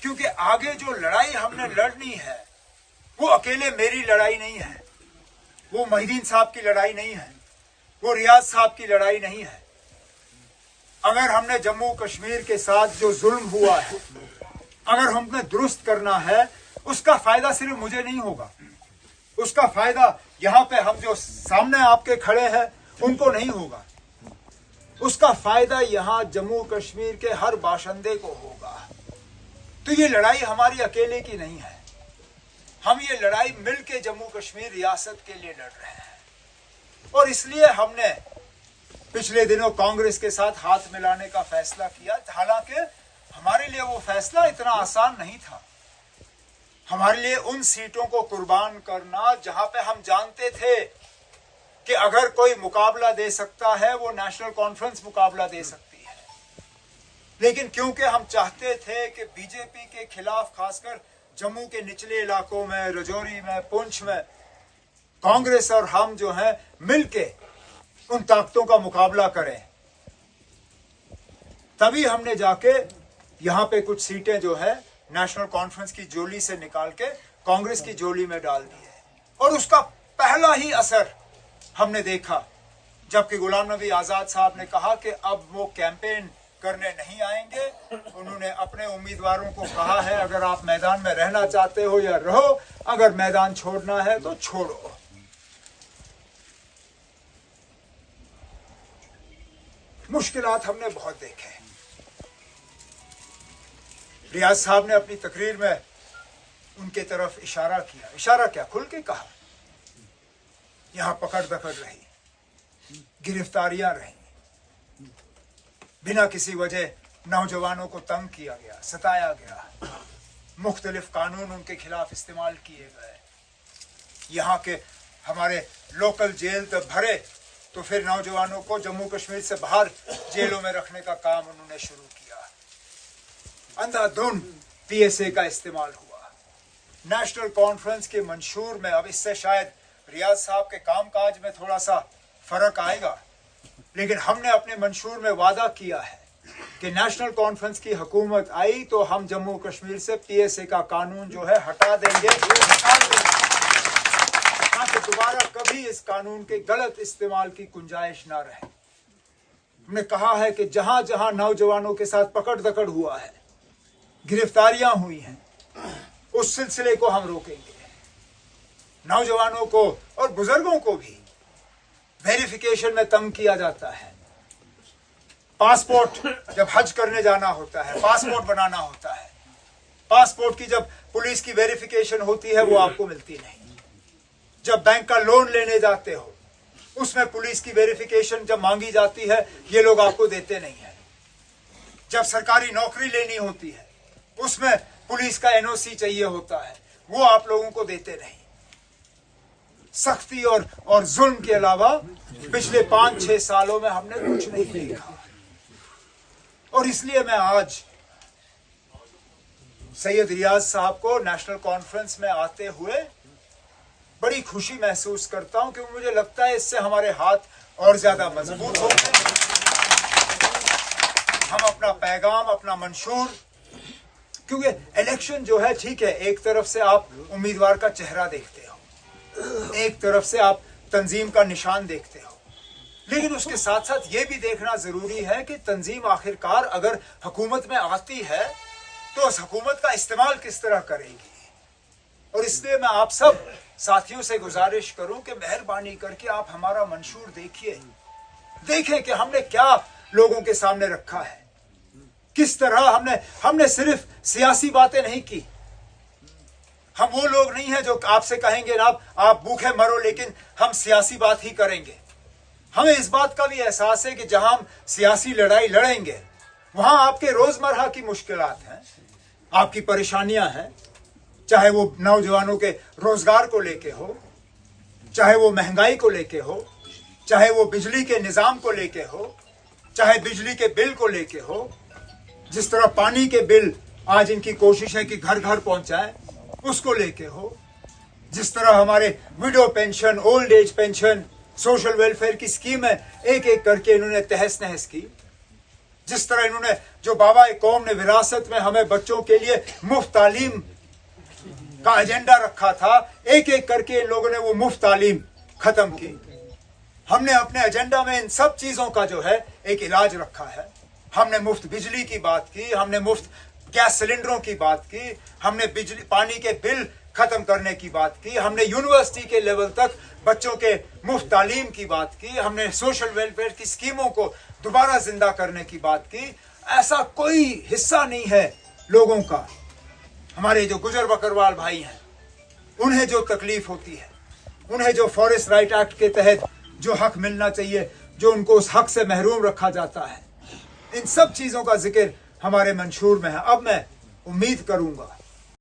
क्योंकि आगे जो लड़ाई हमने लड़नी है वो अकेले मेरी लड़ाई नहीं है, वो मोहिदीन साहब की लड़ाई नहीं है, वो रियाज साहब की लड़ाई नहीं है। अगर हमने जम्मू कश्मीर के साथ जो जुल्म हुआ है अगर हमने दुरुस्त करना है, उसका फायदा सिर्फ मुझे नहीं होगा, उसका फायदा यहाँ पे हम जो सामने आपके खड़े हैं उनको नहीं होगा, उसका फायदा यहाँ जम्मू कश्मीर के हर बाशिंदे को होगा। तो ये लड़ाई हमारी अकेले की नहीं है, हम ये लड़ाई मिलके जम्मू कश्मीर रियासत के लिए लड़ रहे हैं। और इसलिए हमने पिछले दिनों कांग्रेस के साथ हाथ मिलाने का फैसला किया। हालांकि हमारे लिए वो फैसला इतना आसान नहीं था, हमारे लिए उन सीटों को कुर्बान करना जहां पे हम जानते थे कि अगर कोई मुकाबला दे सकता है वो नेशनल कॉन्फ्रेंस मुकाबला दे सकती है, लेकिन क्योंकि हम चाहते थे कि बीजेपी के खिलाफ खासकर जम्मू के निचले इलाकों में, रजौरी में, पुंछ में कांग्रेस और हम जो है मिलके उन ताकतों का मुकाबला करें, तभी हमने जाके यहां पे कुछ सीटें जो है नेशनल कॉन्फ्रेंस की जोली से निकाल के कांग्रेस की जोली में डाल दी है। और उसका पहला ही असर हमने देखा जबकि गुलाम नबी आजाद साहब ने कहा कि अब वो कैंपेन करने नहीं आएंगे। उन्होंने अपने उम्मीदवारों को कहा है अगर आप मैदान में रहना चाहते हो या रहो, अगर मैदान छोड़ना है तो छोड़ो। मुश्किलात हमने बहुत देखे। रियाज साहब ने अपनी तकरीर में उनके तरफ इशारा किया, इशारा क्या, खुल के कहा। यहां पकड़ दकड़ रही, गिरफ्तारियां रही, बिना किसी वजह नौजवानों को तंग किया गया, सताया गया, मुख्तलिफ कानून उनके खिलाफ इस्तेमाल किए गए। यहाँ के हमारे लोकल जेल तक भरे तो फिर नौजवानों को जम्मू कश्मीर से बाहर जेलों में रखने का काम उन्होंने शुरू किया। अंधाधुंध पीएसए का इस्तेमाल हुआ। नेशनल कॉन्फ्रेंस के मंशूर में, अब इससे शायद रियाज साहब के कामकाज में थोड़ा सा फर्क आएगा, लेकिन हमने अपने मंशूर में वादा किया है कि नेशनल कॉन्फ्रेंस की हुकूमत आई तो हम जम्मू कश्मीर से पीएसए का कानून जो है हटा देंगे, ताकि दोबारा कभी इस कानून के गलत इस्तेमाल की गुंजाइश ना रहे। हमने कहा है कि जहां जहां नौजवानों के साथ पकड़ दकड़ हुआ है, गिरफ्तारियां हुई हैं, उस सिलसिले को हम रोकेंगे। नौजवानों को और बुजुर्गों को भी वेरिफिकेशन में तंग किया जाता है। पासपोर्ट जब हज करने जाना होता है, पासपोर्ट बनाना होता है, पासपोर्ट की जब पुलिस की वेरिफिकेशन होती है वो आपको मिलती नहीं। जब बैंक का लोन लेने जाते हो उसमें पुलिस की वेरिफिकेशन जब मांगी जाती है ये लोग आपको देते नहीं है। जब सरकारी नौकरी लेनी होती है उसमें पुलिस का एनओसी चाहिए होता है, वो आप लोगों को देते नहीं। सख्ती और जुल्म के अलावा पिछले 5-6 सालों में हमने कुछ नहीं देखा। और इसलिए मैं आज सैयद रियाज साहब को नेशनल कॉन्फ्रेंस में आते हुए बड़ी खुशी महसूस करता हूं, क्योंकि मुझे लगता है इससे हमारे हाथ और ज्यादा मजबूत होंगे। हम अपना पैगाम, अपना मंशूर, क्योंकि इलेक्शन जो है ठीक है, एक तरफ से आप उम्मीदवार का चेहरा देखते हो, एक तरफ से आप तंजीम का निशान देखते हो, लेकिन उसके साथ साथ ये भी देखना जरूरी है कि तंजीम आखिरकार अगर हुकूमत में आती है तो उस हुकूमत का इस्तेमाल किस तरह करेगी। और इसलिए मैं आप सब साथियों से गुजारिश करूं कि मेहरबानी करके आप हमारा मंशूर देखिए, देखें कि हमने क्या लोगों के सामने रखा है, किस तरह हमने सिर्फ सियासी बातें नहीं की। हम वो लोग नहीं हैं जो आपसे कहेंगे ना आप भूखे मरो, लेकिन हम सियासी बात ही करेंगे। हमें इस बात का भी एहसास है कि जहां हम सियासी लड़ाई लड़ेंगे वहां आपके रोजमर्रा की मुश्किलात हैं, आपकी परेशानियां हैं, चाहे वो नौजवानों के रोजगार को लेके हो, चाहे वो महंगाई को लेके हो, चाहे वो बिजली के निजाम को लेके हो, चाहे बिजली के बिल को लेके हो। जिस तरह पानी के बिल आज इनकी कोशिश है कि घर घर पहुंचाए, उसको लेके हो, जिस तरह हमारे window pension, old age pension, social welfare की स्कीम है, एक एक करके इन्होंने तहस नहस की। जिस तरह इन्होंने जो बाबा कौम ने विरासत में हमें बच्चों के लिए मुफ्त तालीम का एजेंडा रखा था, एक एक करके इन लोगों ने वो मुफ्त तालीम खत्म की। हमने अपने एजेंडा में इन सब चीजों का जो है एक इलाज रखा है। हमने मुफ्त बिजली की बात की, हमने मुफ्त गैस सिलेंडरों की बात की, हमने बिजली पानी के बिल खत्म करने की बात की, हमने यूनिवर्सिटी के लेवल तक बच्चों के मुफ्त तालीम की बात की, हमने सोशल वेलफेयर की स्कीमों को दोबारा जिंदा करने की बात की। ऐसा कोई हिस्सा नहीं है लोगों का, हमारे जो गुजर बकरवाल भाई हैं, उन्हें जो तकलीफ होती है, उन्हें जो फॉरेस्ट राइट एक्ट के तहत जो हक मिलना चाहिए, जो उनको उस हक से महरूम रखा जाता है, इन सब चीजों का जिक्र हमारे मंशूर में है। अब मैं उम्मीद करूंगा